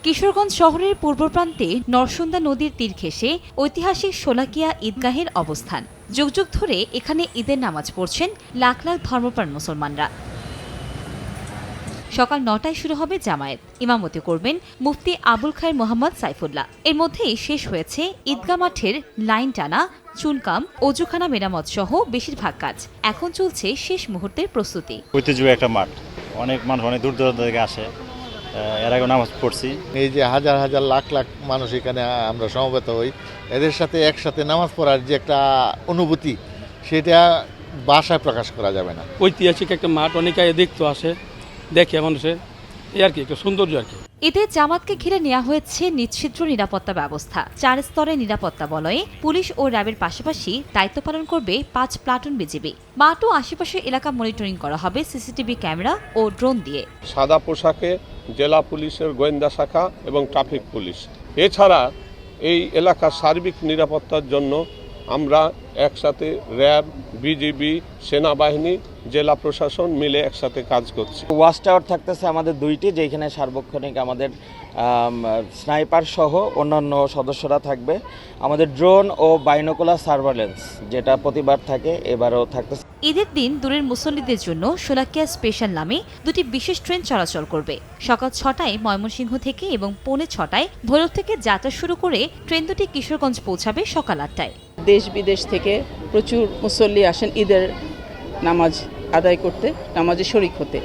কিশোরগঞ্জ শহরের পূর্ব প্রান্তে নরসুন্দা নদীর তীর ঘেঁষে ঐতিহাসিক শোলাকিয়া ঈদগাহের অবস্থান। যুগ যুগ ধরে এখানে ঈদের নামাজ পড়ছেন লাখ লাখ ধর্মপ্রাণ মুসলমানরা। সকাল ৯টায় শুরু হবে জামায়াত। ইমামতি করবেন মুফতি আবুল খায়ের মোহাম্মদ সাইফুল্লাহ। এর মধ্যেই শেষ হয়েছে ঈদগাহ মাঠের লাইন টানা, চুনকাম, অজুখানা মেরামত সহ বেশিরভাগ কাজ। এখন চলছে শেষ মুহূর্তের প্রস্তুতি। ঐতিহ্যবাহী একটা মাঠ, অনেক মানুষ অনেক দূর দূরান্ত থেকে আসে। এর আগে নামাজ পড়ছি। এই যে হাজার হাজার লাখ লাখ মানুষ এখানে আমরা সমবেত হই, এদের সাথে একসাথে নামাজ পড়ার যে একটা অনুভূতি, সেটা ভাষায় প্রকাশ করা যাবে না। ঐতিহাসিক একটা মাঠ, অনেকে দেখতে আসে, দেখে মানুষের এই আর কি একটা সৌন্দর্য আর কি। ঈদের জামাতকে ঘিরে নেওয়া হয়েছে নিশ্ছিদ্র নিরাপত্তা ব্যবস্থা। 4 স্তরের নিরাপত্তা বলয়ে পুলিশ ও র্যাবের পাশাপাশি দায়িত্ব পালন করবে 5 প্লাটুন বিজিবি। মাঠ ও আশেপাশের এলাকা মনিটরিং করা হবে সিসিটিভি ক্যামেরা ও ড্রোন দিয়ে। সাদা পোশাকে জেলা পুলিশের গোয়েন্দা শাখা এবং ট্রাফিক পুলিশ। এছাড়া এই এলাকার সার্বিক নিরাপত্তার জন্য আমরা একসাথে র্যাব, বিজিবি, সেনাবাহিনী, জেলা প্রশাসন মিলে একসাথে কাজ করছি। ওয়াচ টাওয়ার থাকতেছে আমাদের 2টি, যেখানে সার্বক্ষণিক আমাদের স্নাইপার সহ অন্যান্য সদস্যরা থাকবে। আমাদের ড্রোন ও বাইনোকুলার সার্ভেলেন্স যেটা প্রতিবার থাকে, এবারও থাকতেছে। ঈদের দিন দূরের মুসল্লিদের জন্য শোলাকিয়া স্পেশাল নামে 2টি বিশেষ ট্রেন চলাচল করবে। সকাল 6টায় ময়মনসিংহ থেকে এবং পৌনে 6টায় ভৈরব থেকে যাত্রা শুরু করে ট্রেন দুটি কিশোরগঞ্জ পৌঁছাবে সকাল 8টায়। দেশ বিদেশ থেকে প্রচুর মুসল্লি আসেন ঈদের নামাজ আদায় করতে, নামাজে শরিক হতে।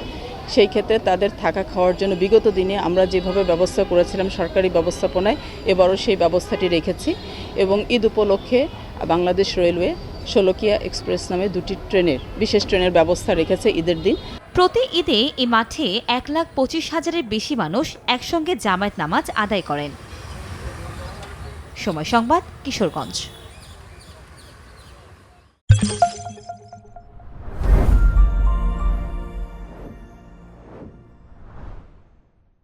সেই ক্ষেত্রে তাদের থাকা খাওয়ার জন্য বিগত দিনে আমরা যেভাবে ব্যবস্থা করেছিলাম সরকারি ব্যবস্থাপনায়, এবারও সেই ব্যবস্থাটি রেখেছি। এবং ঈদ উপলক্ষে বাংলাদেশ রেলওয়ে শোলাকিয়া এক্সপ্রেস নামে 2টি বিশেষ ট্রেনের ব্যবস্থা রেখেছে ঈদের দিন। প্রতি ঈদে এই মাঠে 1,25,000-এর বেশি মানুষ একসঙ্গে জামায়াত নামাজ আদায় করেন। সময় সংবাদ, কিশোরগঞ্জ।